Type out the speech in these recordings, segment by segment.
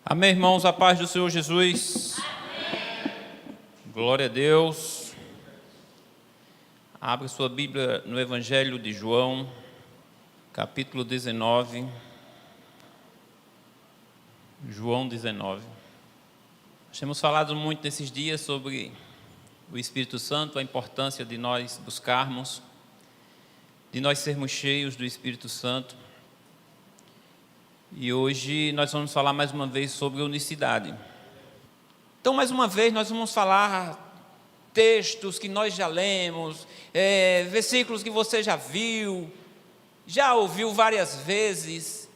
Amém, irmãos, a paz do Senhor Jesus. Amém. Glória a Deus. Abra sua Bíblia no Evangelho de João, capítulo 19. João 19. Nós temos falado muito nesses dias sobre o Espírito Santo, a importância de nós buscarmos, de nós sermos cheios do Espírito Santo. E hoje nós vamos falar mais uma vez sobre unicidade. Então, mais uma vez, nós vamos falar textos que nós já lemos, versículos que você já viu, já ouviu várias vezes.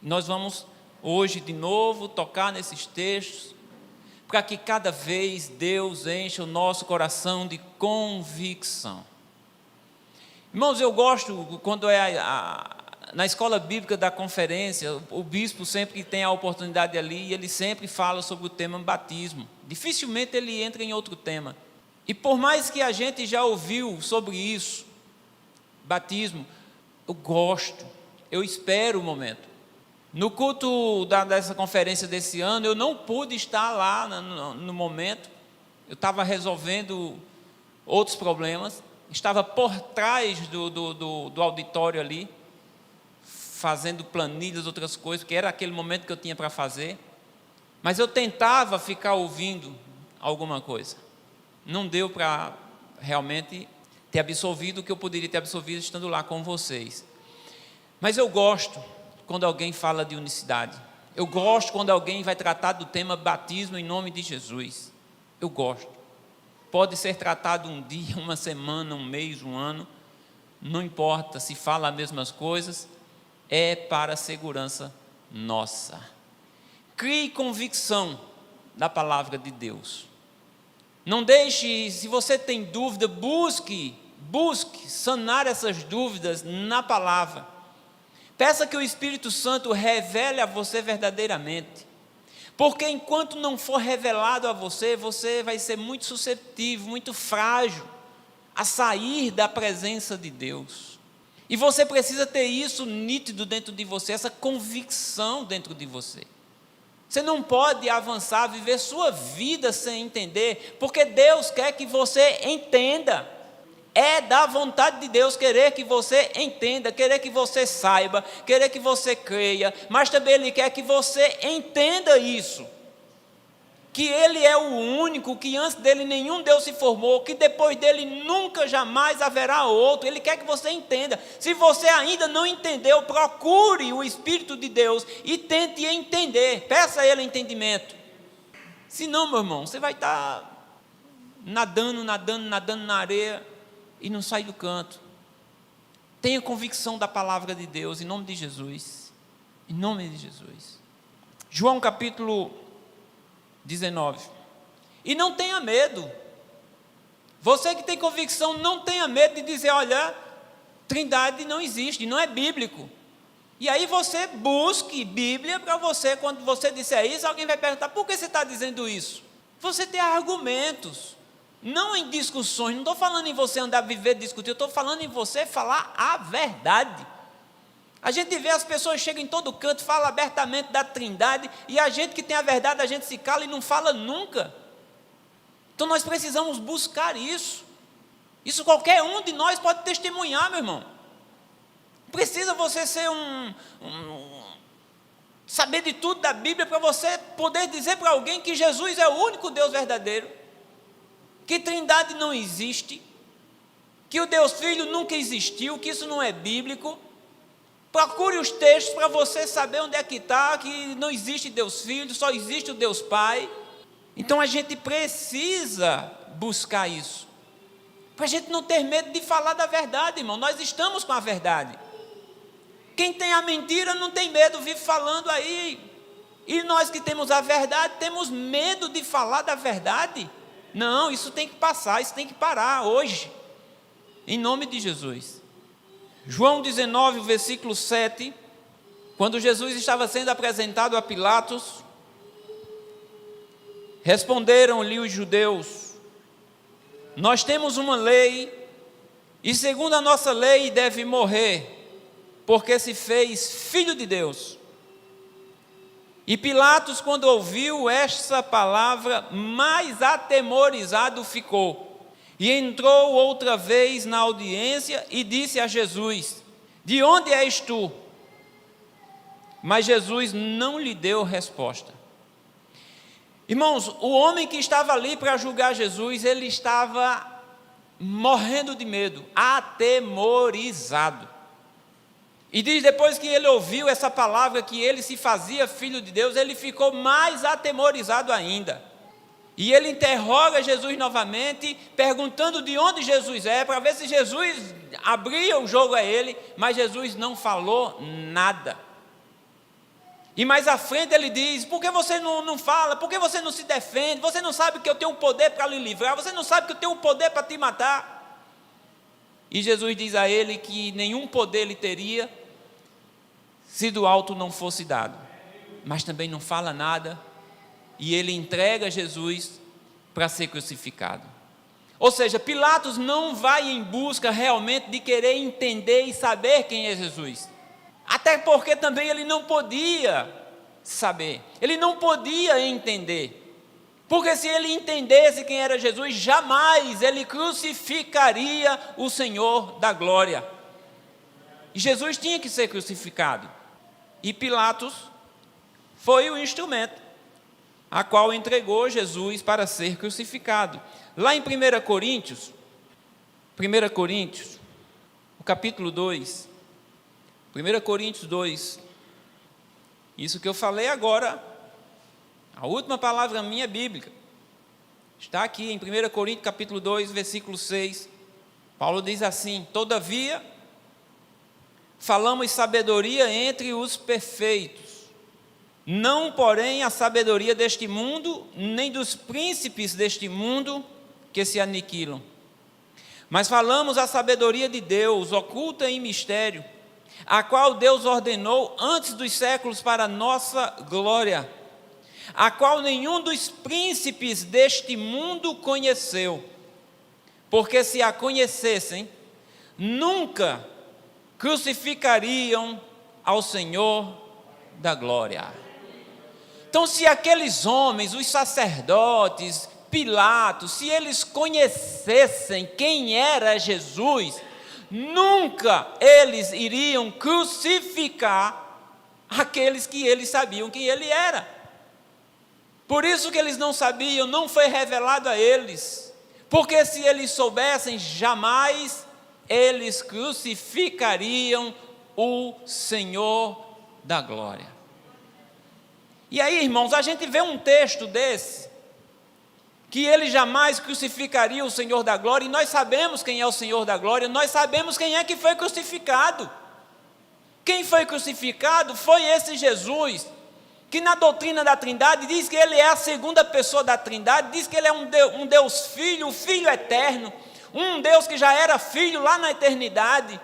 Nós vamos hoje de novo tocar nesses textos, para que cada vez Deus encha o nosso coração de convicção. Irmãos, eu gosto quando na escola bíblica da conferência, o bispo sempre que tem a oportunidade ali, ele sempre fala sobre o tema batismo. Dificilmente ele entra em outro tema. E por mais que a gente já ouviu sobre isso, batismo, eu gosto, eu espero o momento. No culto dessa conferência desse ano, eu não pude estar lá no momento, eu estava resolvendo outros problemas, estava por trás do auditório ali, fazendo planilhas, outras coisas, porque era aquele momento que eu tinha para fazer, mas eu tentava ficar ouvindo alguma coisa. Não deu para realmente ter absorvido o que eu poderia ter absorvido estando lá com vocês. Mas eu gosto quando alguém fala de unicidade. Eu gosto quando alguém vai tratar do tema batismo em nome de Jesus. Eu gosto. Pode ser tratado um dia, uma semana, um mês, um ano, não importa se fala as mesmas coisas, é para a segurança nossa. Crie convicção da palavra de Deus. Não deixe, se você tem dúvida, busque sanar essas dúvidas na palavra. Peça que o Espírito Santo revele a você verdadeiramente. Porque enquanto não for revelado a você, você vai ser muito suscetível, muito frágil a sair da presença de Deus. E você precisa ter isso nítido dentro de você, essa convicção dentro de você. Você não pode avançar, viver sua vida sem entender, porque Deus quer que você entenda. É da vontade de Deus querer que você entenda, querer que você saiba, querer que você creia, mas também Ele quer que você entenda isso. Que Ele é o único, que antes dele nenhum Deus se formou, que depois dele nunca jamais haverá outro. Ele quer que você entenda. Se você ainda não entendeu, procure o Espírito de Deus e tente entender. Peça a Ele entendimento. Senão, meu irmão, você vai estar nadando na areia e não sai do canto. Tenha convicção da palavra de Deus, em nome de Jesus. Em nome de Jesus. João capítulo 19. E não tenha medo. Você que tem convicção, não tenha medo de dizer, olha, Trindade não existe, não é bíblico. E aí você busque Bíblia para você, quando você disser isso, alguém vai perguntar, por que você está dizendo isso? Você tem argumentos, não em discussões, não estou falando em você andar, viver, discutir, eu estou falando em você falar a verdade. A gente vê as pessoas chegam em todo canto, falam abertamente da Trindade, e a gente que tem a verdade, a gente se cala e não fala nunca. Então nós precisamos buscar isso. Isso qualquer um de nós pode testemunhar, meu irmão. Precisa você ser saber de tudo da Bíblia para você poder dizer para alguém que Jesus é o único Deus verdadeiro, que Trindade não existe, que o Deus Filho nunca existiu, que isso não é bíblico. Procure os textos para você saber onde é que está, que não existe Deus Filho, só existe o Deus Pai. Então a gente precisa buscar isso, para a gente não ter medo de falar da verdade, irmão. Nós estamos com a verdade. Quem tem a mentira não tem medo, vive falando aí. E nós que temos a verdade, temos medo de falar da verdade. Não, isso tem que passar, isso tem que parar hoje, em nome de Jesus. João 19, versículo 7, quando Jesus estava sendo apresentado a Pilatos, responderam-lhe os judeus, nós temos uma lei, e segundo a nossa lei deve morrer, porque se fez filho de Deus. E Pilatos, quando ouviu essa palavra, mais atemorizado ficou. E entrou outra vez na audiência e disse a Jesus: de onde és tu? Mas Jesus não lhe deu resposta. Irmãos, o homem que estava ali para julgar Jesus, ele estava morrendo de medo, atemorizado. E diz, depois que ele ouviu essa palavra, que ele se fazia filho de Deus, ele ficou mais atemorizado ainda. E ele interroga Jesus novamente, perguntando de onde Jesus é, para ver se Jesus abria o jogo a ele, mas Jesus não falou nada. E mais à frente ele diz: por que você não fala? Por que você não se defende? Você não sabe que eu tenho o poder para lhe livrar? Você não sabe que eu tenho o poder para te matar? E Jesus diz a ele que nenhum poder lhe teria se do alto não fosse dado. Mas também não fala nada, e ele entrega Jesus para ser crucificado. Ou seja, Pilatos não vai em busca realmente de querer entender e saber quem é Jesus. Até porque também ele não podia saber, ele não podia entender. Porque se ele entendesse quem era Jesus, jamais ele crucificaria o Senhor da glória. E Jesus tinha que ser crucificado. E Pilatos foi o instrumento a qual entregou Jesus para ser crucificado. Lá em 1 Coríntios, o capítulo 2, 1 Coríntios 2, isso que eu falei agora, a última palavra minha bíblica, está aqui em 1 Coríntios capítulo 2, versículo 6, Paulo diz assim: todavia, falamos sabedoria entre os perfeitos, não porém a sabedoria deste mundo, nem dos príncipes deste mundo que se aniquilam, mas falamos a sabedoria de Deus, oculta em mistério, a qual Deus ordenou antes dos séculos para a nossa glória, a qual nenhum dos príncipes deste mundo conheceu, porque se a conhecessem, nunca crucificariam ao Senhor da glória. Então, se aqueles homens, os sacerdotes, Pilatos, se eles conhecessem quem era Jesus, nunca eles iriam crucificar aqueles que eles sabiam quem ele era. Por isso que eles não sabiam, não foi revelado a eles, porque se eles soubessem, jamais eles crucificariam o Senhor da glória. E aí, irmãos, a gente vê um texto desse, que ele jamais crucificaria o Senhor da glória, e nós sabemos quem é o Senhor da glória, nós sabemos quem é que foi crucificado. Quem foi crucificado foi esse Jesus, que na doutrina da Trindade diz que ele é a segunda pessoa da Trindade, diz que ele é um Deus Filho, um Filho eterno, um Deus que já era Filho lá na eternidade,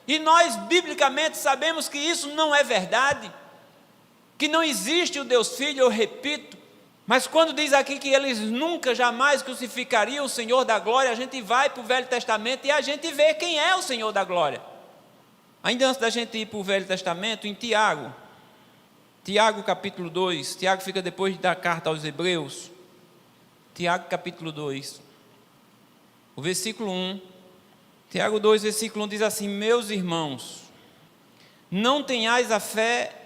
e nós biblicamente sabemos que isso não é verdade, que não existe o Deus Filho, eu repito. Mas quando diz aqui que eles nunca, jamais crucificariam o Senhor da glória, a gente vai para o Velho Testamento e a gente vê quem é o Senhor da glória. Ainda antes da gente ir para o Velho Testamento, em Tiago capítulo 2, Tiago fica depois da carta aos Hebreus, Tiago capítulo 2, o versículo 1, Tiago 2, versículo 1 diz assim: meus irmãos, não tenhais a fé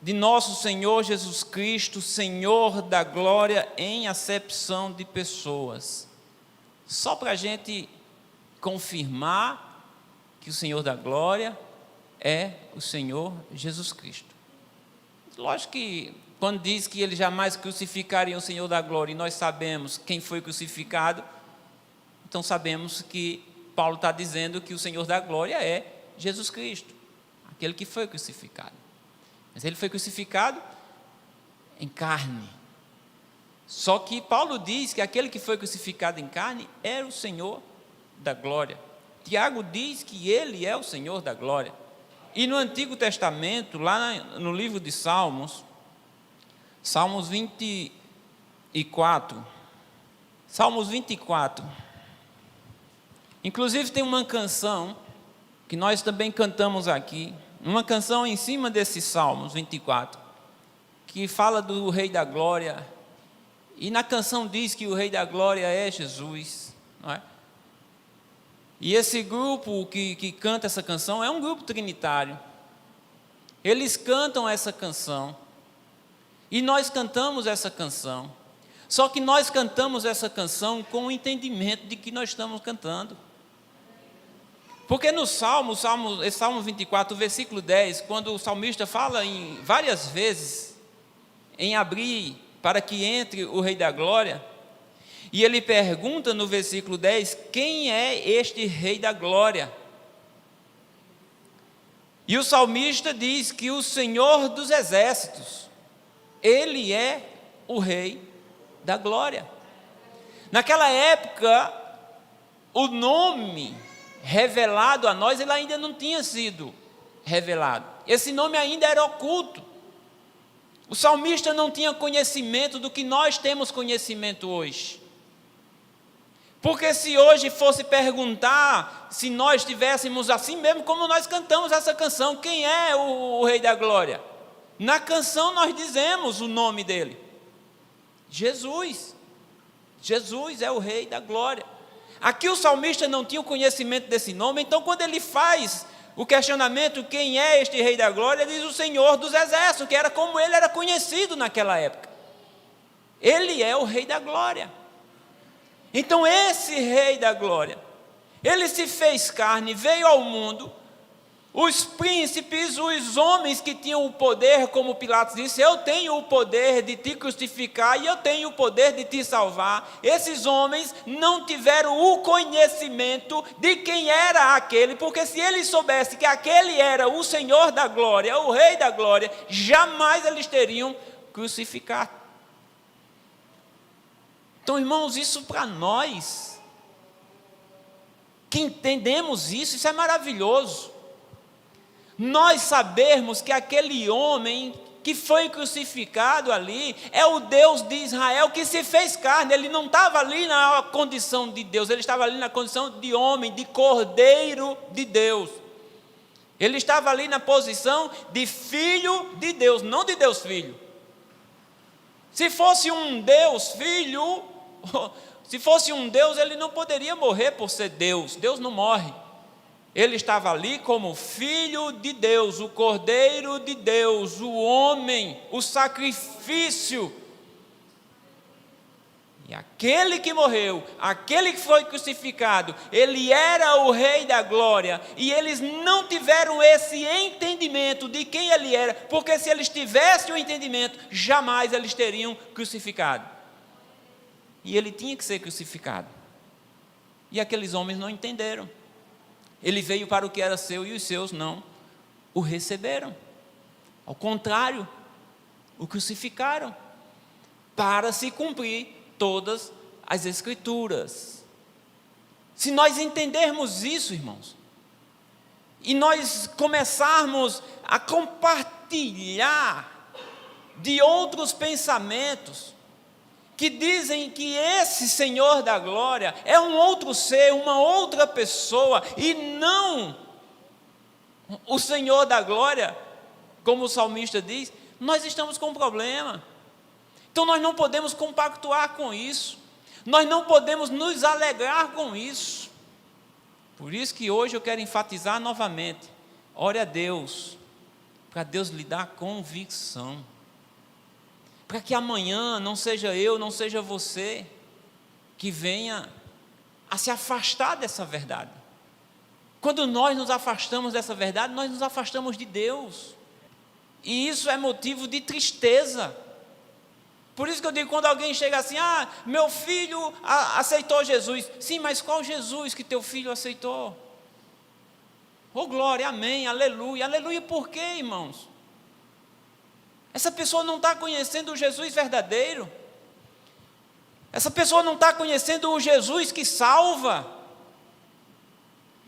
de nosso Senhor Jesus Cristo, Senhor da glória, em acepção de pessoas. Só para a gente confirmar que o Senhor da glória é o Senhor Jesus Cristo. Lógico que quando diz que ele jamais crucificaria o Senhor da glória, e nós sabemos quem foi crucificado, então sabemos que Paulo está dizendo que o Senhor da glória é Jesus Cristo, aquele que foi crucificado. Mas ele foi crucificado em carne. Só que Paulo diz que aquele que foi crucificado em carne era o Senhor da glória. Tiago diz que ele é o Senhor da glória. E no Antigo Testamento, lá no livro de Salmos, Salmos 24, inclusive tem uma canção que nós também cantamos aqui, uma canção em cima desses Salmos 24, que fala do Rei da Glória, e na canção diz que o Rei da Glória é Jesus, não é? E esse grupo que canta essa canção é um grupo trinitário. Eles cantam essa canção, e nós cantamos essa canção, só que nós cantamos essa canção com o entendimento de que nós estamos cantando. Porque no Salmo 24, versículo 10, quando o salmista fala várias vezes em abrir para que entre o Rei da Glória, e ele pergunta no versículo 10, quem é este Rei da Glória? E o salmista diz que o Senhor dos Exércitos, Ele é o Rei da Glória. Naquela época, o nome revelado a nós, ele ainda não tinha sido revelado. Esse nome ainda era oculto. O salmista não tinha conhecimento do que nós temos conhecimento hoje. Porque se hoje fosse perguntar, se nós tivéssemos assim mesmo, como nós cantamos essa canção, quem é o Rei da Glória? Na canção nós dizemos o nome dele. Jesus. Jesus é o Rei da Glória. Aqui o salmista não tinha o conhecimento desse nome, então quando ele faz o questionamento, quem é este Rei da Glória, ele diz o Senhor dos Exércitos, que era como ele era conhecido naquela época. Ele é o Rei da Glória. Então esse Rei da Glória, ele se fez carne, veio ao mundo. Os príncipes, os homens que tinham o poder, como Pilatos disse, eu tenho o poder de te crucificar e eu tenho o poder de te salvar. Esses homens não tiveram o conhecimento de quem era aquele, porque se eles soubessem que aquele era o Senhor da Glória, o Rei da Glória, jamais eles teriam crucificado. Então, irmãos, isso para nós, que entendemos isso é maravilhoso. Nós sabermos que aquele homem que foi crucificado ali é o Deus de Israel que se fez carne. Ele não estava ali na condição de Deus, ele estava ali na condição de homem, de Cordeiro de Deus. Ele estava ali na posição de Filho de Deus, não de Deus Filho. Se fosse um Deus Filho, se fosse um Deus, ele não poderia morrer por ser Deus. Deus não morre. Ele estava ali como Filho de Deus, o Cordeiro de Deus, o homem, o sacrifício. E aquele que morreu, aquele que foi crucificado, ele era o Rei da Glória. E eles não tiveram esse entendimento de quem ele era, porque se eles tivessem o entendimento, jamais eles teriam crucificado. E ele tinha que ser crucificado. E aqueles homens não entenderam. Ele veio para o que era seu e os seus não o receberam. Ao contrário, o crucificaram para se cumprir todas as Escrituras. Se nós entendermos isso, irmãos, e nós começarmos a compartilhar de outros pensamentos, que dizem que esse Senhor da Glória é um outro ser, uma outra pessoa, e não o Senhor da Glória, como o salmista diz, nós estamos com um problema. Então nós não podemos compactuar com isso, nós não podemos nos alegrar com isso. Por isso que hoje eu quero enfatizar novamente, ore a Deus, para Deus lhe dar convicção, para que amanhã não seja eu, não seja você, que venha a se afastar dessa verdade. Quando nós nos afastamos dessa verdade, nós nos afastamos de Deus, e isso é motivo de tristeza. Por isso que eu digo, quando alguém chega assim, meu filho aceitou Jesus. Sim, mas qual Jesus que teu filho aceitou? Oh glória, amém, aleluia. Aleluia por quê, irmãos? Essa pessoa não está conhecendo o Jesus verdadeiro. Essa pessoa não está conhecendo o Jesus que salva.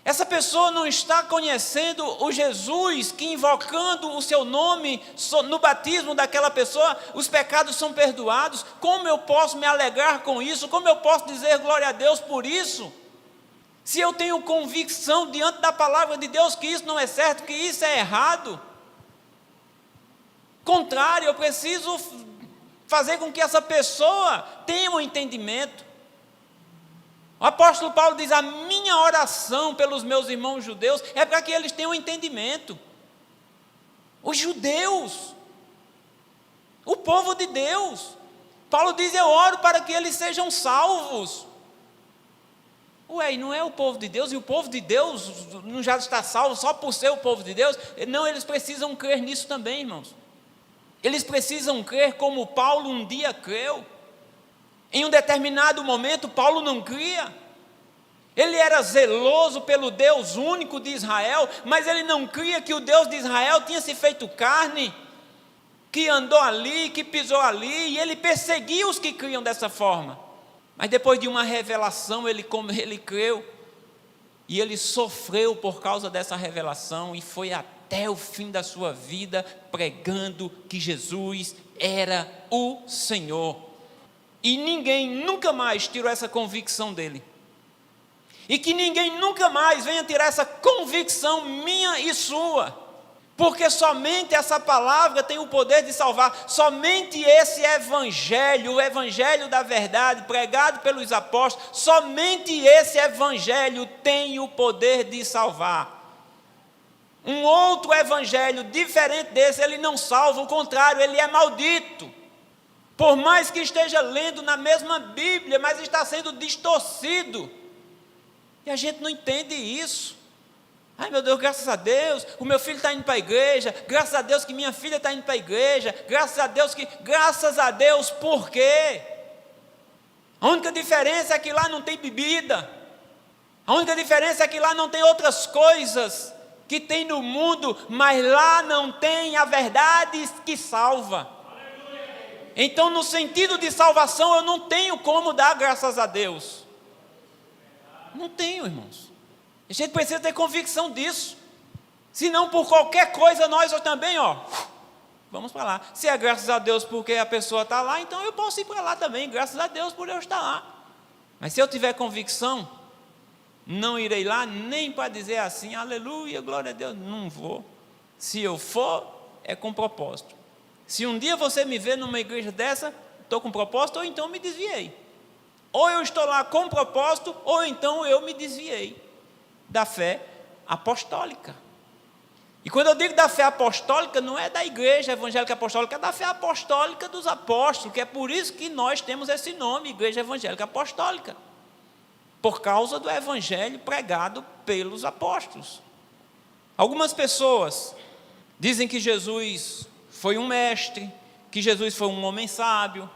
Essa pessoa não está conhecendo o Jesus que, invocando o seu nome no batismo daquela pessoa, os pecados são perdoados. Como eu posso me alegrar com isso? Como eu posso dizer glória a Deus por isso? Se eu tenho convicção diante da palavra de Deus que isso não é certo, que isso é errado. Contrário, eu preciso fazer com que essa pessoa tenha um entendimento. O apóstolo Paulo diz: a minha oração pelos meus irmãos judeus é para que eles tenham um entendimento. Os judeus, o povo de Deus. Paulo diz: eu oro para que eles sejam salvos. Ué, e não é o povo de Deus? E o povo de Deus não já está salvo só por ser o povo de Deus? Não, eles precisam crer nisso também, irmãos. Eles precisam crer como Paulo um dia creu. Em um determinado momento, Paulo não cria. Ele era zeloso pelo Deus único de Israel, mas ele não cria que o Deus de Israel tinha se feito carne, que andou ali, que pisou ali, e ele perseguia os que criam dessa forma. Mas depois de uma revelação, ele creu, e ele sofreu por causa dessa revelação, e foi até o fim da sua vida pregando que Jesus era o Senhor. E ninguém nunca mais tirou essa convicção dele. E que ninguém nunca mais venha tirar essa convicção minha e sua. Porque somente essa palavra tem o poder de salvar. Somente esse evangelho, o evangelho da verdade, pregado pelos apóstolos, somente esse evangelho tem o poder de salvar. Um outro evangelho diferente desse, ele não salva, o contrário, ele é maldito. Por mais que esteja lendo na mesma Bíblia, mas está sendo distorcido. E a gente não entende isso. Ai meu Deus, graças a Deus, o meu filho está indo para a igreja, graças a Deus que minha filha está indo para a igreja, graças a Deus, por quê? A única diferença é que lá não tem bebida, a única diferença é que lá não tem outras coisas que tem no mundo, mas lá não tem a verdade que salva. Então, no sentido de salvação, eu não tenho como dar graças a Deus. Não tenho, irmãos. A gente precisa ter convicção disso. Senão, por qualquer coisa, nós também, vamos para lá. Se é graças a Deus porque a pessoa está lá, então eu posso ir para lá também, graças a Deus por eu estar lá. Mas se eu tiver convicção, não irei lá nem para dizer assim, aleluia, glória a Deus, não vou. Se eu for, é com propósito. Se um dia você me vê numa igreja dessa, estou com propósito, ou então me desviei. Ou eu estou lá com propósito, ou então eu me desviei da fé apostólica. E quando eu digo da fé apostólica, não é da igreja evangélica apostólica, é da fé apostólica dos apóstolos, que é por isso que nós temos esse nome, Igreja Evangélica Apostólica, por causa do evangelho pregado pelos apóstolos. Algumas pessoas dizem que Jesus foi um mestre, que Jesus foi um homem sábio,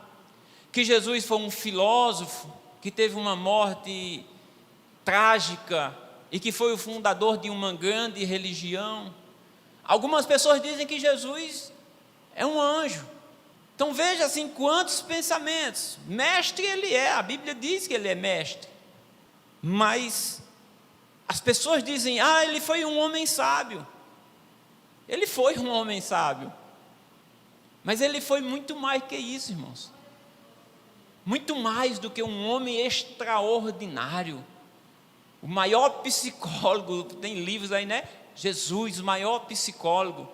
que Jesus foi um filósofo, que teve uma morte trágica e que foi o fundador de uma grande religião. Algumas pessoas dizem que Jesus é um anjo. Então veja assim quantos pensamentos. Mestre ele é, a Bíblia diz que ele é mestre. Mas as pessoas dizem, ele foi um homem sábio. Ele foi um homem sábio. Mas ele foi muito mais que isso, irmãos. Muito mais do que um homem extraordinário. O maior psicólogo, tem livros aí, né? Jesus, o maior psicólogo.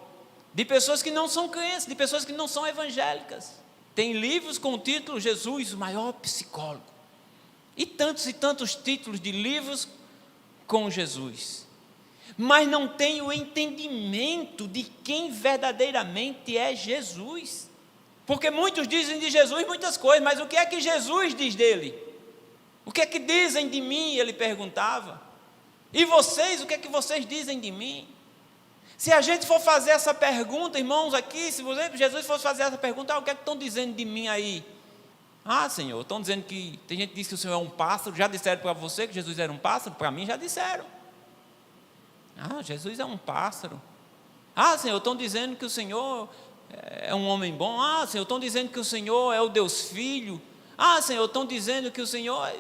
De pessoas que não são crentes, de pessoas que não são evangélicas. Tem livros com o título Jesus, o maior psicólogo. E tantos títulos de livros com Jesus. Mas não tem o entendimento de quem verdadeiramente é Jesus. Porque muitos dizem de Jesus muitas coisas, mas o que é que Jesus diz dele? O que é que dizem de mim? Ele perguntava. E vocês, o que é que vocês dizem de mim? Se a gente for fazer essa pergunta, irmãos, aqui, se Jesus fosse fazer essa pergunta, o que é que estão dizendo de mim aí? Senhor, estão dizendo que, tem gente que diz que o Senhor é um pássaro, já disseram para você que Jesus era um pássaro? Para mim já disseram. Jesus é um pássaro. Senhor, estão dizendo que o Senhor é um homem bom. Senhor, estão dizendo que o Senhor é o Deus Filho. Senhor, estão dizendo que o Senhor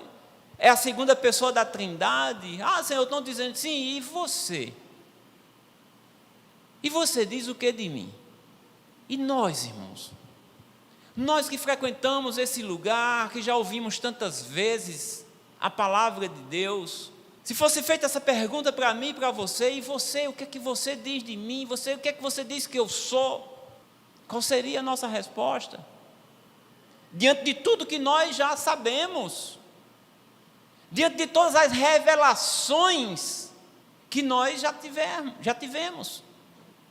é a segunda pessoa da Trindade. Senhor, estão dizendo, sim, e você? E você diz o que de mim? E nós, irmãos? Nós que frequentamos esse lugar, que já ouvimos tantas vezes a palavra de Deus, se fosse feita essa pergunta para mim e para você, e você, o que é que você diz de mim? O que é que você diz que eu sou? Qual seria a nossa resposta? Diante de tudo que nós já sabemos, diante de todas as revelações que nós já tivemos.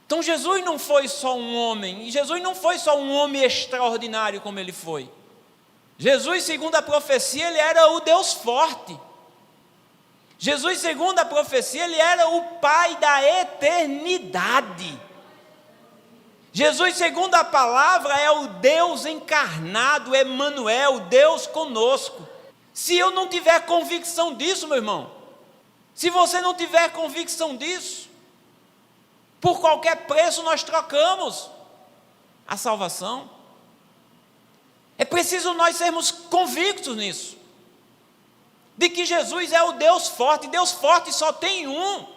Então Jesus não foi só um homem, e Jesus não foi só um homem extraordinário como ele foi. Jesus, segundo a profecia, ele era o Deus forte. Jesus, segundo a profecia, ele era o Pai da eternidade. Jesus, segundo a palavra, é o Deus encarnado, Emanuel, Deus conosco. Se eu não tiver convicção disso, meu irmão, se você não tiver convicção disso, por qualquer preço nós trocamos a salvação. É preciso nós sermos convictos nisso, de que Jesus é o Deus forte. Deus forte só tem um.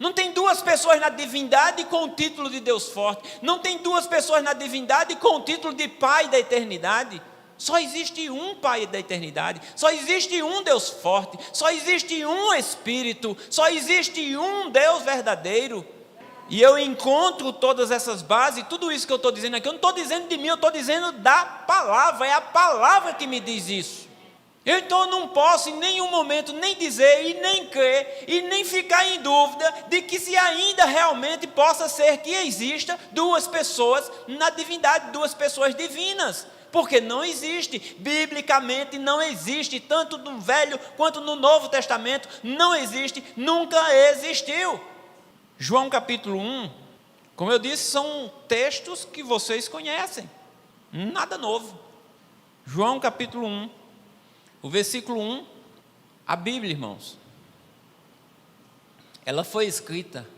Não tem duas pessoas na divindade com o título de Deus forte. Não tem duas pessoas na divindade com o título de Pai da eternidade. Só existe um Pai da eternidade. Só existe um Deus forte. Só existe um Espírito. Só existe um Deus verdadeiro. E eu encontro todas essas bases, tudo isso que eu estou dizendo aqui, eu não estou dizendo de mim, eu estou dizendo da palavra. É a palavra que me diz isso. Eu então não posso em nenhum momento nem dizer e nem crer e nem ficar em dúvida de que se ainda realmente possa ser que exista duas pessoas na divindade, duas pessoas divinas, porque não existe, biblicamente não existe, tanto no Velho quanto no Novo Testamento, não existe, nunca existiu. João capítulo 1, como eu disse, são textos que vocês conhecem, nada novo. João capítulo 1, o versículo 1, a Bíblia, irmãos, ela foi escrita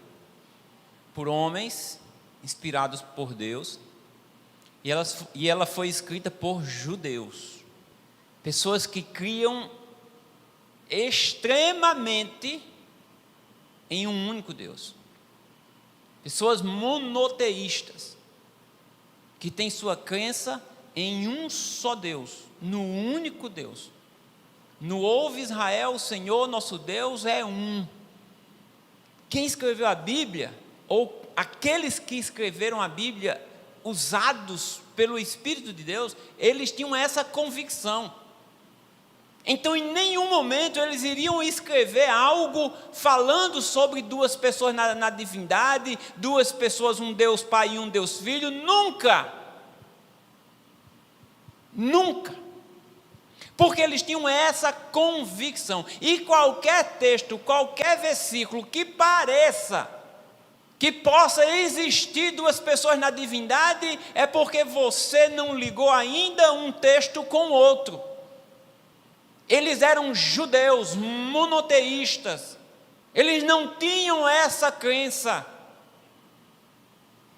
por homens inspirados por Deus, e ela foi escrita por judeus, pessoas que criam extremamente em um único Deus, pessoas monoteístas, que têm sua crença em um só Deus, no único Deus. No ouve Israel, o Senhor nosso Deus é um. Quem escreveu a Bíblia, ou aqueles que escreveram a Bíblia, usados pelo Espírito de Deus, eles tinham essa convicção. Então em nenhum momento eles iriam escrever algo falando sobre duas pessoas na divindade, duas pessoas, um Deus Pai e um Deus Filho, nunca. Nunca. Porque eles tinham essa convicção. E qualquer texto, qualquer versículo que pareça que possa existir duas pessoas na divindade, é porque você não ligou ainda um texto com o outro. Eles eram judeus, monoteístas. Eles não tinham essa crença.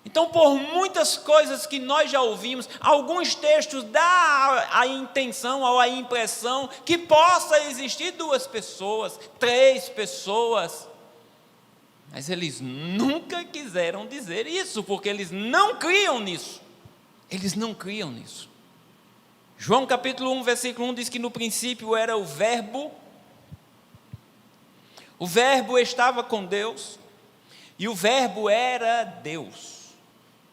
Então, por muitas coisas que nós já ouvimos, alguns textos dá a intenção ou a impressão que possa existir duas pessoas, três pessoas. Mas eles nunca quiseram dizer isso, porque eles não criam nisso. Eles não criam nisso. João capítulo 1, versículo 1 diz que no princípio era o Verbo estava com Deus, e o Verbo era Deus.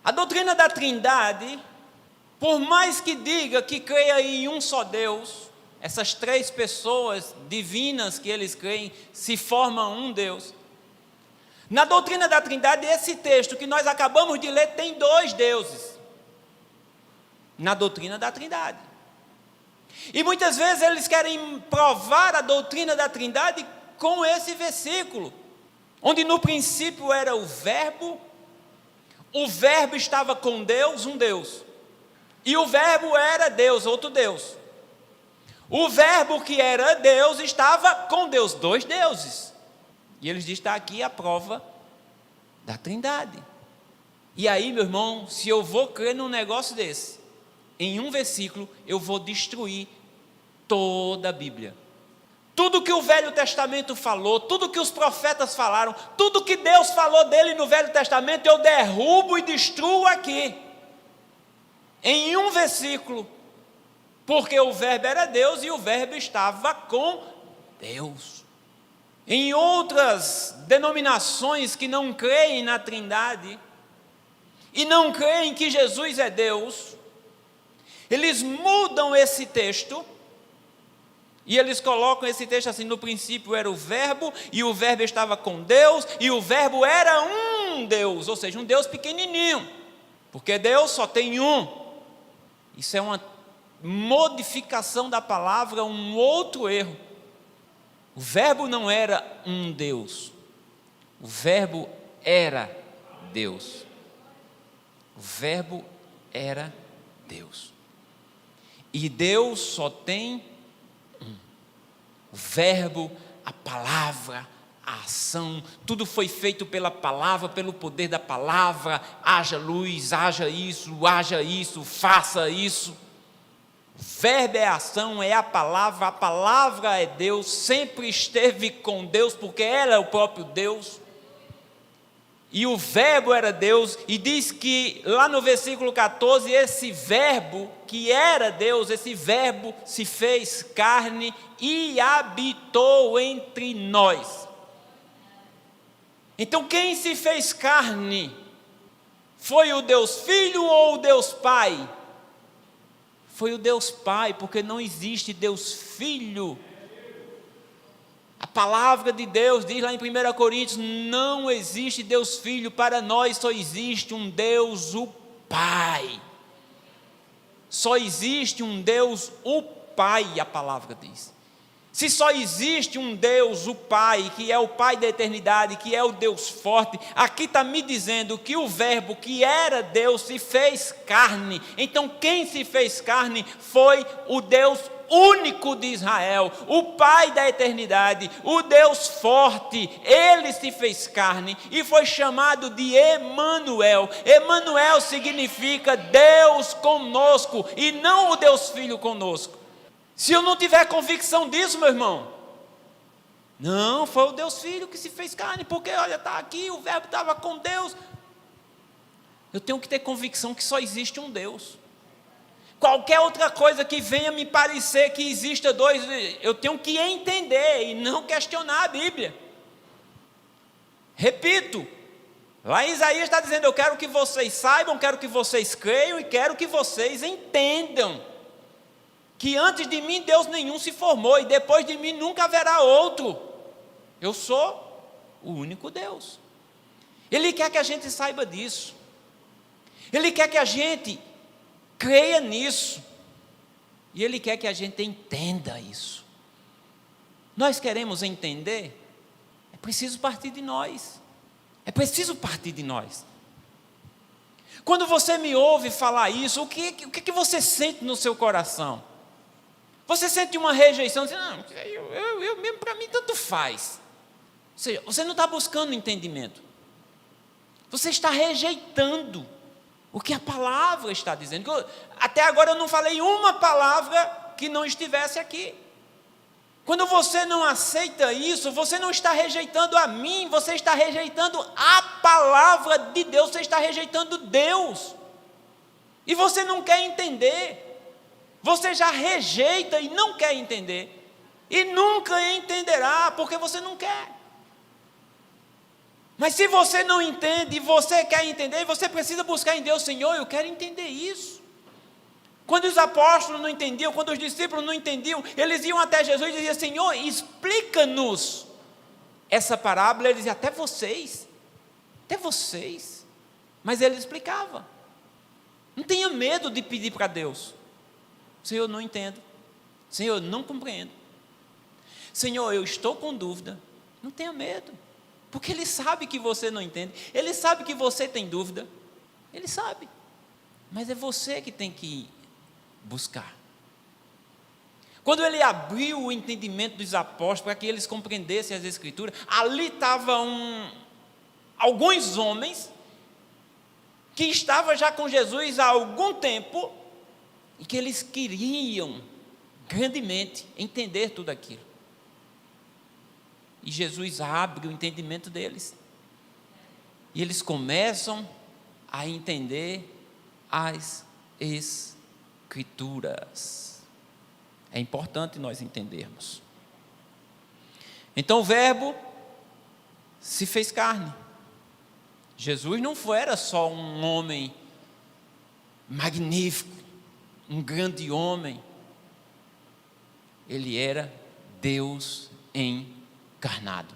A doutrina da Trindade, por mais que diga que creia em um só Deus, essas três pessoas divinas que eles creem se formam um Deus. Na doutrina da Trindade, esse texto que nós acabamos de ler tem dois deuses. Na doutrina da Trindade. E muitas vezes eles querem provar a doutrina da Trindade com esse versículo, onde no princípio era o Verbo estava com Deus, um Deus, e o Verbo era Deus, outro Deus. O Verbo que era Deus estava com Deus, dois deuses. E eles dizem, está aqui a prova da Trindade. E aí, meu irmão, se eu vou crer num negócio desse, em um versículo, eu vou destruir toda a Bíblia. Tudo que o Velho Testamento falou, tudo que os profetas falaram, tudo que Deus falou dele no Velho Testamento, eu derrubo e destruo aqui, em um versículo, porque o Verbo era Deus e o Verbo estava com Deus. Em outras denominações que não creem na Trindade, e não creem que Jesus é Deus, eles mudam esse texto, e eles colocam esse texto assim: no princípio era o verbo, e o verbo estava com Deus, e o verbo era um Deus, ou seja, um Deus pequenininho, porque Deus só tem um. Isso é uma modificação da palavra, um outro erro. O verbo não era um Deus, o verbo era Deus. O verbo era Deus. E Deus só tem um. O verbo, a palavra, a ação, tudo foi feito pela palavra, pelo poder da palavra. Haja luz, haja isso, faça isso. O verbo é a ação, é a palavra é Deus, sempre esteve com Deus, porque ela é o próprio Deus. E o verbo era Deus, e diz que lá no versículo 14, esse verbo que era Deus, esse verbo se fez carne e habitou entre nós. Então quem se fez carne? Foi o Deus Filho ou o Deus Pai? Foi o Deus Pai, porque não existe Deus Filho. A palavra de Deus diz lá em 1 Coríntios, não existe Deus Filho, para nós só existe um Deus, o Pai. Só existe um Deus, o Pai, a palavra diz. Se só existe um Deus, o Pai, que é o Pai da eternidade, que é o Deus forte, aqui está me dizendo que o verbo que era Deus se fez carne. Então quem se fez carne foi o Deus único de Israel, o Pai da eternidade, o Deus forte. Ele se fez carne e foi chamado de Emanuel. Emanuel significa Deus conosco, e não o Deus Filho conosco. Se eu não tiver convicção disso, meu irmão, não, foi o Deus Filho que se fez carne, porque olha, está aqui, o verbo estava com Deus. Eu tenho que ter convicção que só existe um Deus. Qualquer outra coisa que venha me parecer que exista dois, eu tenho que entender e não questionar a Bíblia. Repito, lá em Isaías está dizendo: eu quero que vocês saibam, quero que vocês creiam e quero que vocês entendam que antes de mim Deus nenhum se formou, e depois de mim nunca haverá outro. Eu sou o único Deus. Ele quer que a gente saiba disso. Ele quer que a gente creia nisso. E Ele quer que a gente entenda isso. Nós queremos entender, é preciso partir de nós. É preciso partir de nós. Quando você me ouve falar isso, o que você sente no seu coração? Você sente uma rejeição, diz: não, eu mesmo, para mim tanto faz. Ou seja, você não está buscando entendimento. Você está rejeitando o que a palavra está dizendo. Até agora eu não falei uma palavra que não estivesse aqui. Quando você não aceita isso, você não está rejeitando a mim, você está rejeitando a palavra de Deus, você está rejeitando Deus. E você não quer entender. Você já rejeita e não quer entender. E nunca entenderá, porque você não quer. Mas se você não entende e você quer entender, você precisa buscar em Deus: Senhor, eu quero entender isso. Quando os apóstolos não entendiam, quando os discípulos não entendiam, eles iam até Jesus e diziam: Senhor, explica-nos essa parábola. Eles diziam: até vocês. Mas ele explicava. Não tenha medo de pedir para Deus: Senhor, eu não entendo. Senhor, eu não compreendo. Senhor, eu estou com dúvida. Não tenha medo, porque Ele sabe que você não entende. Ele sabe que você tem dúvida. Ele sabe. Mas é você que tem que buscar. Quando Ele abriu o entendimento dos apóstolos para que eles compreendessem as Escrituras, ali estavam alguns homens que estavam já com Jesus há algum tempo, e que eles queriam grandemente entender tudo aquilo. E Jesus abre o entendimento deles. E eles começam a entender as Escrituras. É importante nós entendermos. Então o verbo se fez carne. Jesus não era só um homem magnífico, um grande homem. Ele era Deus encarnado.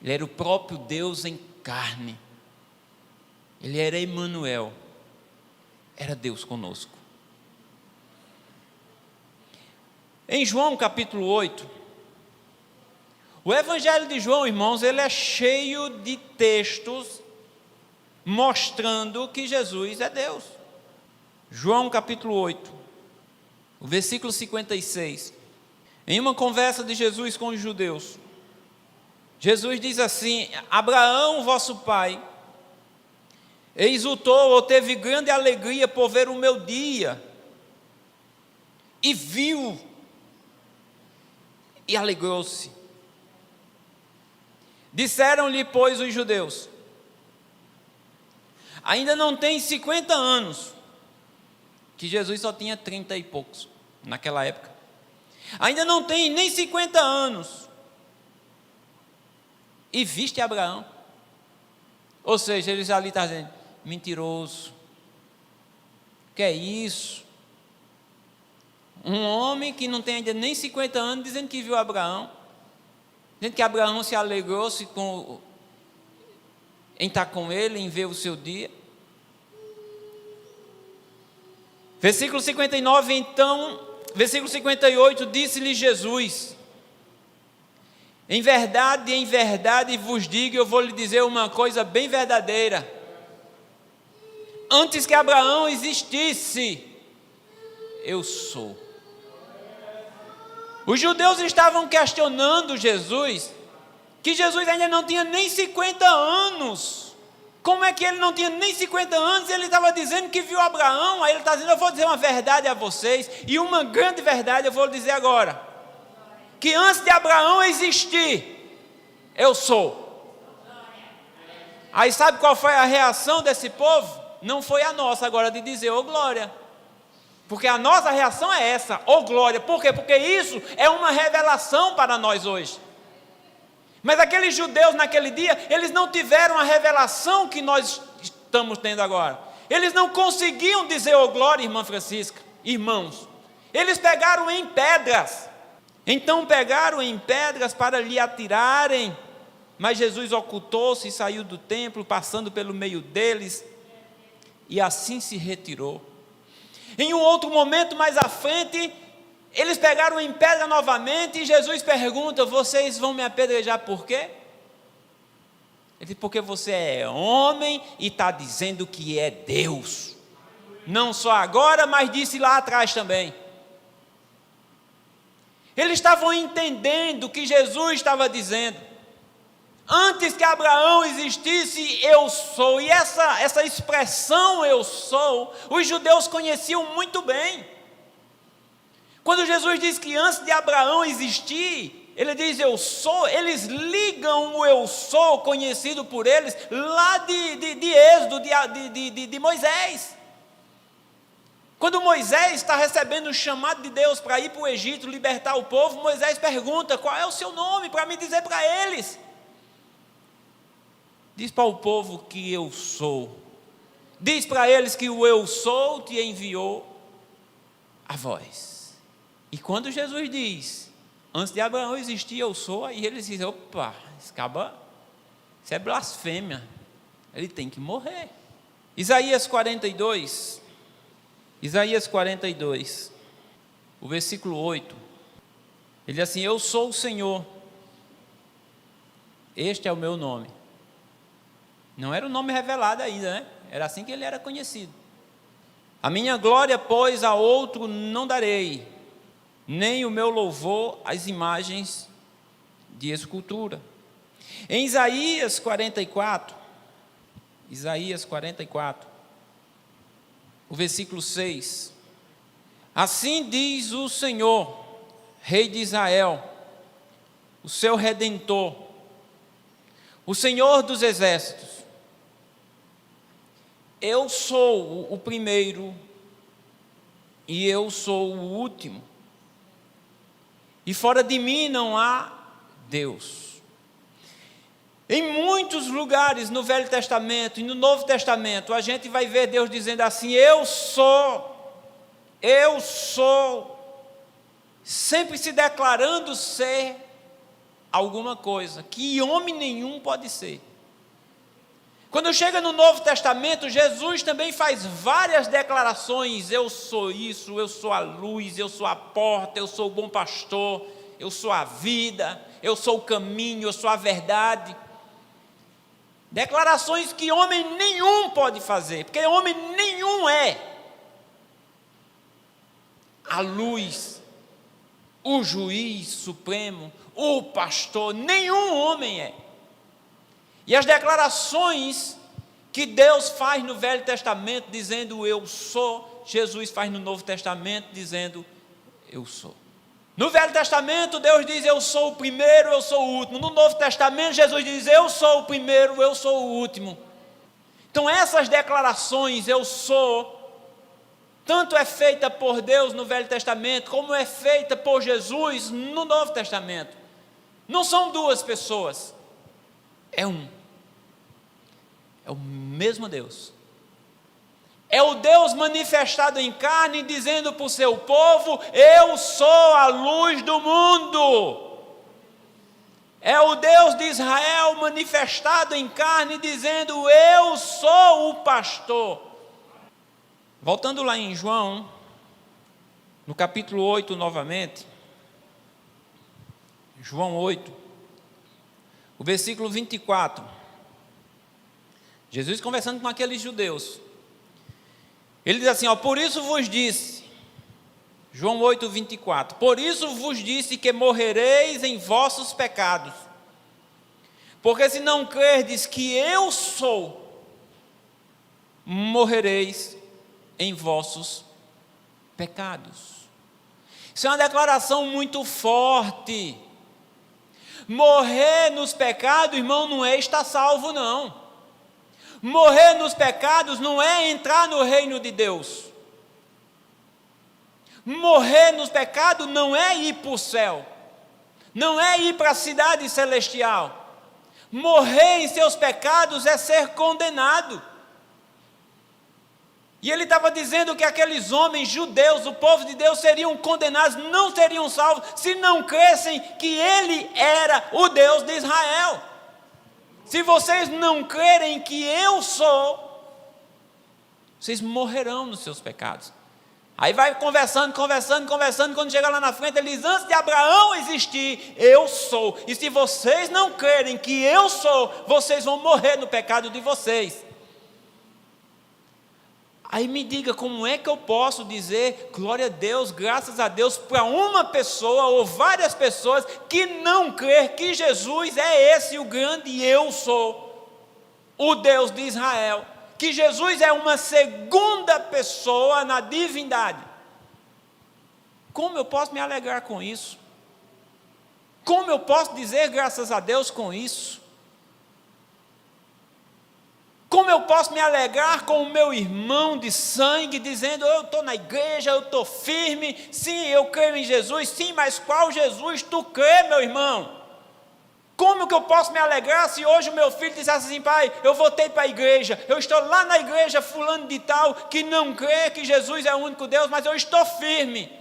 Ele era o próprio Deus em carne. Ele era Emanuel. Era Deus conosco. Em João capítulo 8, o Evangelho de João, irmãos, ele é cheio de textos mostrando que Jesus é Deus. João capítulo 8, o versículo 56. Em uma conversa de Jesus com os judeus, Jesus diz assim: Abraão, vosso pai, exultou ou teve grande alegria por ver o meu dia, e viu, e alegrou-se. Disseram-lhe, pois, os judeus: ainda não tem 50 anos, que Jesus só tinha 30 e poucos, naquela época. Ainda não tem nem 50 anos, e viste Abraão? Ou seja, eles ali estão dizendo: mentiroso, que é isso? Um homem que não tem ainda nem 50 anos, dizendo que viu Abraão, dizendo que Abraão se alegrou-se em estar com ele, em ver o seu dia. Versículo 59, então, versículo 58, disse-lhe Jesus: em verdade vos digo, eu vou lhe dizer uma coisa bem verdadeira. Antes que Abraão existisse, eu sou. Os judeus estavam questionando Jesus, que Jesus ainda não tinha nem 50 anos. Como é que ele não tinha nem 50 anos e ele estava dizendo que viu Abraão? Aí ele está dizendo: eu vou dizer uma verdade a vocês, e uma grande verdade eu vou lhe dizer agora, que antes de Abraão existir, eu sou. Aí sabe qual foi a reação desse povo? Não foi a nossa agora de dizer ô glória, porque a nossa reação é essa, ô glória. Por quê? Porque isso é uma revelação para nós hoje. Mas aqueles judeus naquele dia, eles não tiveram a revelação que nós estamos tendo agora. Eles não conseguiam dizer ô glória, irmã Francisca, irmãos. Eles pegaram em pedras. Então pegaram em pedras para lhe atirarem, mas Jesus ocultou-se e saiu do templo, passando pelo meio deles, e assim se retirou. Em um outro momento mais à frente, eles pegaram em pedra novamente, e Jesus pergunta: vocês vão me apedrejar por quê? Ele diz: porque você é homem e está dizendo que é Deus. Não só agora, mas disse lá atrás também. Eles estavam entendendo o que Jesus estava dizendo. Antes que Abraão existisse, eu sou. E essa expressão eu sou, os judeus conheciam muito bem. Quando Jesus diz que antes de Abraão existir, ele diz eu sou, eles ligam o eu sou conhecido por eles lá de Êxodo, de Moisés. Quando Moisés está recebendo o chamado de Deus para ir para o Egito, libertar o povo, Moisés pergunta: qual é o seu nome, para me dizer para eles. Diz para o povo que eu sou. Diz para eles que o eu sou te enviou a vós. E quando Jesus diz: antes de Abraão existir eu sou, aí eles dizem: opa, isso é blasfêmia, ele tem que morrer. Isaías 42, o versículo 8, ele diz assim: eu sou o Senhor, este é o meu nome. Não era o nome revelado ainda, né? Era assim que ele era conhecido. A minha glória, pois, a outro não darei, nem o meu louvor às imagens de escultura. Em Isaías 44, o versículo 6, assim diz o Senhor, Rei de Israel, o seu Redentor, o Senhor dos exércitos: eu sou o primeiro e eu sou o último, e fora de mim não há Deus. Em muitos lugares no Velho Testamento e no Novo Testamento, a gente vai ver Deus dizendo assim: eu sou, sempre se declarando ser alguma coisa que homem nenhum pode ser. Quando chega no Novo Testamento, Jesus também faz várias declarações: eu sou isso, eu sou a luz, eu sou a porta, eu sou o bom pastor, eu sou a vida, eu sou o caminho, eu sou a verdade. Declarações que homem nenhum pode fazer, porque homem nenhum é a luz, o juiz supremo, o pastor, nenhum homem é. E as declarações que Deus faz no Velho Testamento dizendo eu sou, Jesus faz no Novo Testamento dizendo eu sou. No Velho Testamento Deus diz eu sou o primeiro, eu sou o último. No Novo Testamento Jesus diz eu sou o primeiro, eu sou o último. Então essas declarações eu sou, tanto é feita por Deus no Velho Testamento, como é feita por Jesus no Novo Testamento. Não são duas pessoas, é um. É o mesmo Deus. É o Deus manifestado em carne, dizendo para o seu povo: eu sou a luz do mundo. É o Deus de Israel manifestado em carne, dizendo: eu sou o pastor. Voltando lá em João, no capítulo 8 novamente, João 8, o versículo 24, Jesus conversando com aqueles judeus, ele diz assim, por isso vos disse, João 8, 24, por isso vos disse que morrereis em vossos pecados, porque se não crerdes que eu sou, morrereis em vossos pecados. Isso é uma declaração muito forte. Morrer nos pecados, irmão, não é estar salvo, não. Morrer nos pecados não é entrar no reino de Deus. Morrer nos pecados não é ir para o céu, não é ir para a cidade celestial. Morrer em seus pecados é ser condenado. E ele estava dizendo que aqueles homens judeus, o povo de Deus, seriam condenados, não seriam salvos, se não crescem que ele era o Deus de Israel. Se vocês não crerem que eu sou, vocês morrerão nos seus pecados. Aí vai conversando, quando chega lá na frente, ele diz, antes de Abraão existir, eu sou. E se vocês não crerem que eu sou, vocês vão morrer no pecado de vocês. Aí me diga, como é que eu posso dizer glória a Deus, graças a Deus, para uma pessoa ou várias pessoas que não crer que Jesus é esse o grande eu sou, o Deus de Israel, que Jesus é uma segunda pessoa na divindade? Como eu posso me alegrar com isso? Como eu posso dizer graças a Deus com isso? Como eu posso me alegrar com o meu irmão de sangue, dizendo, eu estou na igreja, eu estou firme, sim, eu creio em Jesus, sim, mas qual Jesus tu crê, meu irmão? Como que eu posso me alegrar se hoje o meu filho dissesse assim, pai, eu voltei para a igreja, eu estou lá na igreja fulano de tal, que não crê que Jesus é o único Deus, mas eu estou firme.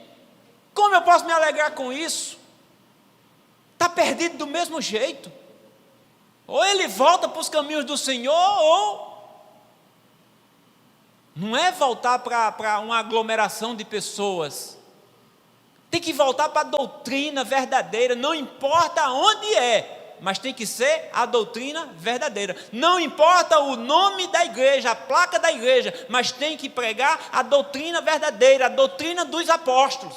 Como eu posso me alegrar com isso? Está perdido do mesmo jeito. Ou ele volta para os caminhos do Senhor, ou não é voltar para uma aglomeração de pessoas. Tem que voltar para a doutrina verdadeira, não importa onde é, mas tem que ser a doutrina verdadeira. Não importa o nome da igreja, a placa da igreja, mas tem que pregar a doutrina verdadeira, a doutrina dos apóstolos.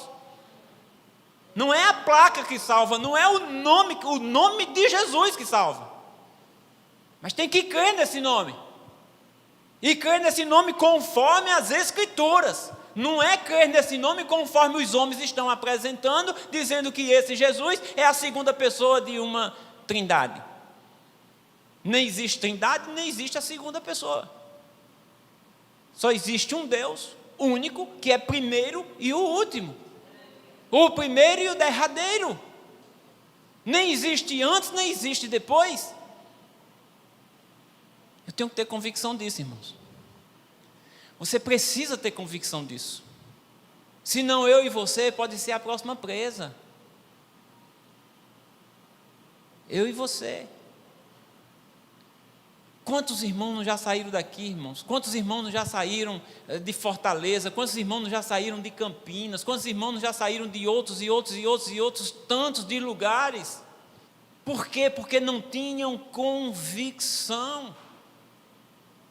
Não é a placa que salva, não é o nome de Jesus que salva. Mas tem que crer nesse nome. E crer nesse nome conforme as Escrituras. Não é crer nesse nome conforme os homens estão apresentando, dizendo que esse Jesus é a segunda pessoa de uma trindade. Nem existe trindade, nem existe a segunda pessoa. Só existe um Deus único, que é primeiro e o último. O primeiro e o derradeiro. Nem existe antes, nem existe depois. tenho que ter convicção disso, irmãos. Você precisa ter convicção disso. Senão eu e você pode ser a próxima presa. Eu e você. Quantos irmãos já saíram daqui, irmãos? Quantos irmãos já saíram de Fortaleza? Quantos irmãos já saíram de Campinas? Quantos irmãos já saíram de outros tantos de lugares? Por quê? Porque não tinham convicção.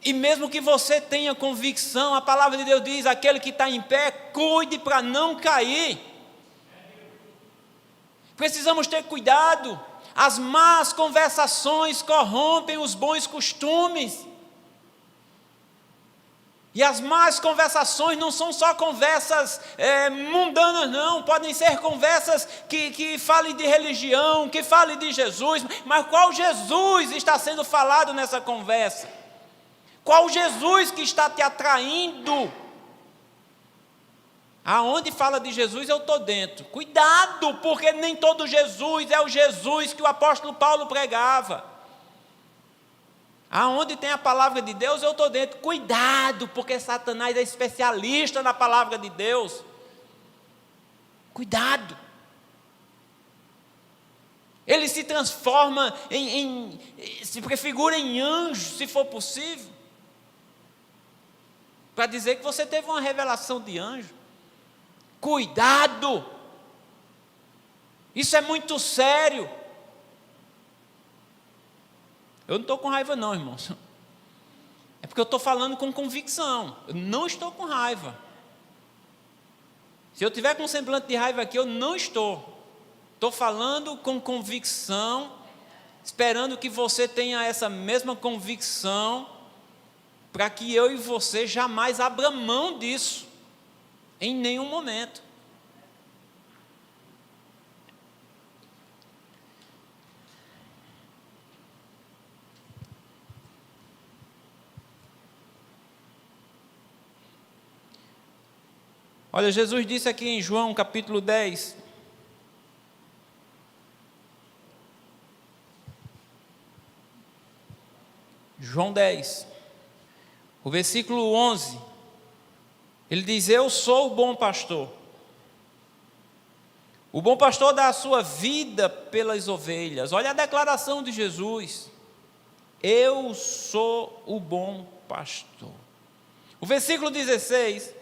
E mesmo que você tenha convicção, a palavra de Deus diz: aquele que está em pé, cuide para não cair. Precisamos ter cuidado. As más conversações corrompem os bons costumes. E as más conversações não são só conversas mundanas, não. Podem ser conversas que falem de religião, que falem de Jesus. Mas qual Jesus está sendo falado nessa conversa? Qual Jesus que está te atraindo? Aonde fala de Jesus, eu estou dentro. Cuidado, porque nem todo Jesus é o Jesus que o apóstolo Paulo pregava. Aonde tem a palavra de Deus, eu estou dentro. Cuidado, porque Satanás é especialista na palavra de Deus. Cuidado. Ele se transforma se prefigura em anjo, se for possível, para dizer que você teve uma revelação de anjo. Cuidado! Isso é muito sério. Eu não estou com raiva não, irmãos. É porque eu estou falando com convicção. Eu não estou com raiva. Se eu tiver com um semblante de raiva aqui, eu não estou. Estou falando com convicção, esperando que você tenha essa mesma convicção, para que eu e você jamais abra mão disso. Em nenhum momento. Olha, Jesus disse aqui em João capítulo 10. João 10, o versículo 11. Ele diz: eu sou o bom pastor. O bom pastor dá a sua vida pelas ovelhas. Olha a declaração de Jesus: eu sou o bom pastor. O versículo 16,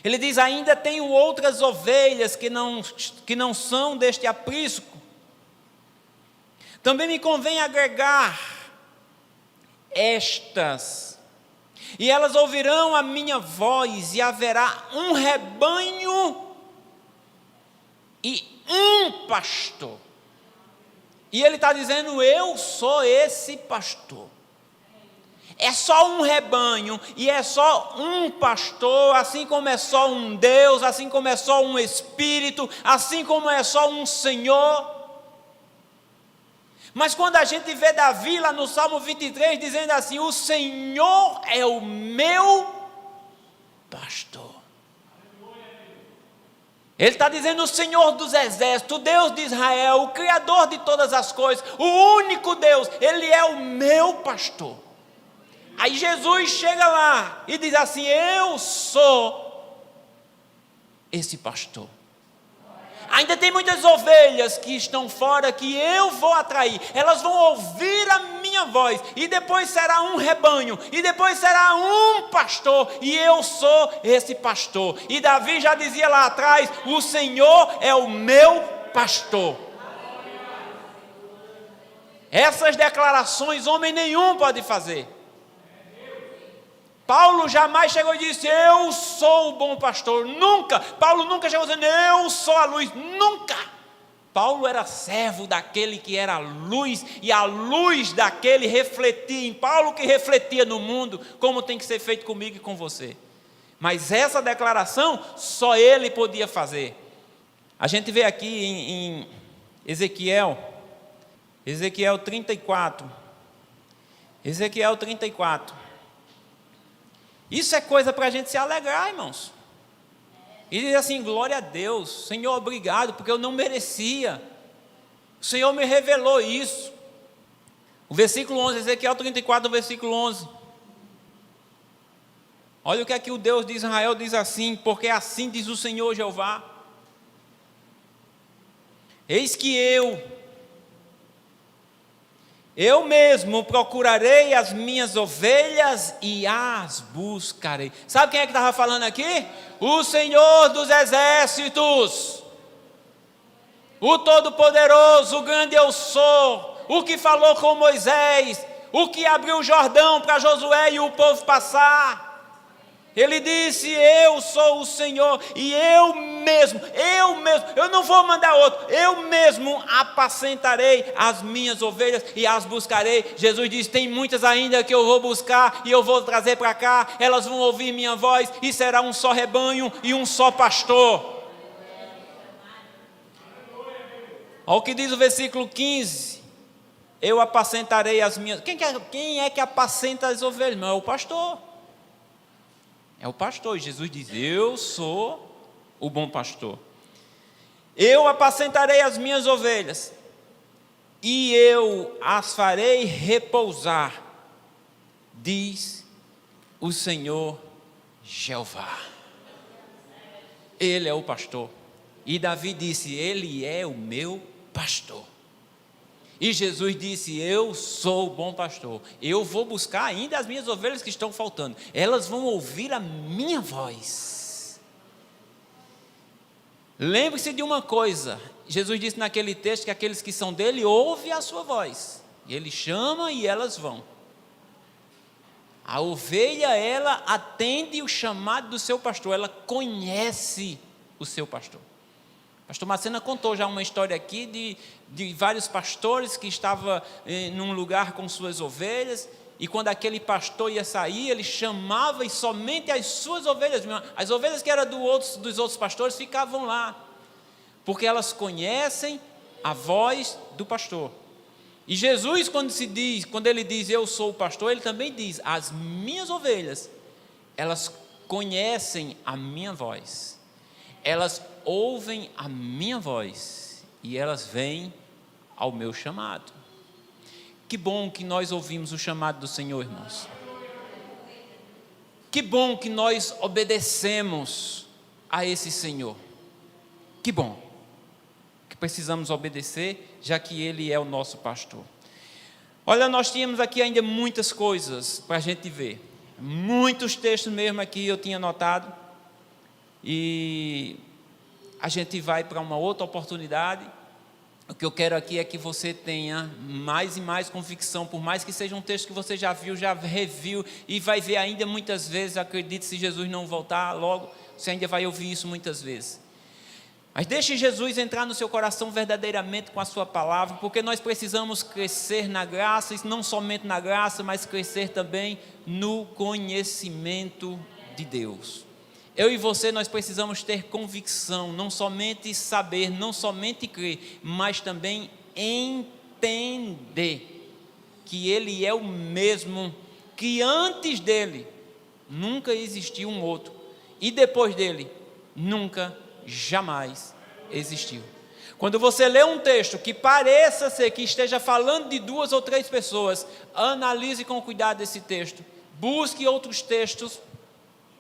ele diz: ainda tenho outras ovelhas que não são deste aprisco. Também me convém agregar estas, e elas ouvirão a minha voz, e haverá um rebanho e um pastor. E ele está dizendo: eu sou esse pastor. É só um rebanho e é só um pastor, assim como é só um Deus, assim como é só um Espírito, assim como é só um Senhor. Mas quando a gente vê Davi lá no Salmo 23 dizendo assim: o Senhor é o meu pastor. Ele está dizendo: o Senhor dos exércitos, o Deus de Israel, o Criador de todas as coisas, o único Deus, Ele é o meu pastor. Aí Jesus chega lá e diz assim: eu sou esse pastor. Ainda tem muitas ovelhas que estão fora que eu vou atrair. Elas vão ouvir a minha voz. E depois será um rebanho. E depois será um pastor. E eu sou esse pastor. E Davi já dizia lá atrás: o Senhor é o meu pastor. Essas declarações homem nenhum pode fazer. Paulo jamais chegou e disse: eu sou o bom pastor. Nunca. Paulo nunca chegou dizendo: eu sou a luz. Nunca. Paulo era servo daquele que era a luz, e a luz daquele refletia em Paulo, que refletia no mundo, como tem que ser feito comigo e com você. Mas essa declaração só ele podia fazer. A gente vê aqui em Ezequiel 34. Ezequiel 34. Isso é coisa para a gente se alegrar, irmãos. E dizer assim: glória a Deus, Senhor, obrigado, porque eu não merecia. O Senhor me revelou isso. O versículo 11, Ezequiel 34, versículo 11. Olha o que é que o Deus de Israel diz assim: porque assim diz o Senhor Jeová: eis que eu mesmo procurarei as minhas ovelhas e as buscarei. Sabe quem é que estava falando aqui? O Senhor dos exércitos, o Todo-Poderoso, o grande eu sou, o que falou com Moisés, o que abriu o Jordão para Josué e o povo passar. Ele disse: eu sou o Senhor, e eu mesmo, eu não vou mandar outro, eu mesmo apacentarei as minhas ovelhas e as buscarei. Jesus disse: tem muitas ainda que eu vou buscar e eu vou trazer para cá, elas vão ouvir minha voz e será um só rebanho e um só pastor. Olha o que diz o versículo 15: eu apacentarei as minhas. Quem é que apacenta as ovelhas? Não é o pastor. É o pastor. E Jesus diz: eu sou o bom pastor. Eu apacentarei as minhas ovelhas e eu as farei repousar, diz o Senhor Jeová. Ele é o pastor. E Davi disse: ele é o meu pastor. E Jesus disse: eu sou o bom pastor, eu vou buscar ainda as minhas ovelhas que estão faltando, elas vão ouvir a minha voz. Lembre-se de uma coisa, Jesus disse naquele texto que aqueles que são dele ouvem a sua voz, ele chama e elas vão. A ovelha, ela atende o chamado do seu pastor, ela conhece o seu pastor. Pastor Macena contou já uma história aqui de vários pastores que estavam num lugar com suas ovelhas, e quando aquele pastor ia sair, ele chamava e somente as suas ovelhas, as ovelhas que eram dos outros pastores, ficavam lá, porque elas conhecem a voz do pastor. E Jesus, quando ele diz eu sou o pastor, ele também diz: as minhas ovelhas, elas conhecem a minha voz, elas ouvem a minha voz e elas vêm ao meu chamado. Que bom que nós ouvimos o chamado do Senhor, irmãos. Que bom que nós obedecemos a esse Senhor. Que bom que precisamos obedecer, já que Ele é o nosso pastor. Olha, nós tínhamos aqui ainda muitas coisas para a gente ver. Muitos textos mesmo aqui eu tinha anotado. E a gente vai para uma outra oportunidade. O que eu quero aqui é que você tenha mais e mais convicção, por mais que seja um texto que você já viu, já reviu e vai ver ainda muitas vezes. Acredite, se Jesus não voltar logo, você ainda vai ouvir isso muitas vezes. Mas deixe Jesus entrar no seu coração verdadeiramente com a sua palavra, porque nós precisamos crescer na graça, e não somente na graça, mas crescer também no conhecimento de Deus. Eu e você, nós precisamos ter convicção, não somente saber, não somente crer, mas também entender que Ele é o mesmo, que antes dele nunca existiu um outro, e depois dele nunca, jamais existiu. Quando você lê um texto que pareça ser que esteja falando de 2 ou 3 pessoas, analise com cuidado esse texto, busque outros textos,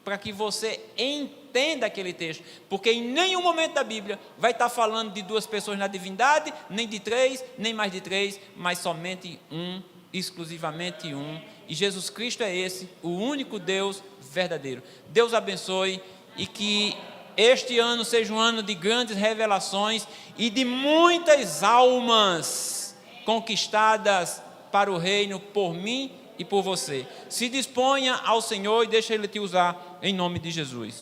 para que você entenda aquele texto, porque em nenhum momento da Bíblia vai estar falando de 2 pessoas na divindade, nem de 3, nem mais de 3, mas somente um, exclusivamente um, e Jesus Cristo é esse, o único Deus verdadeiro. Deus abençoe, e que este ano seja um ano de grandes revelações e de muitas almas conquistadas para o reino por mim e por você. Se disponha ao Senhor e deixa Ele te usar em nome de Jesus.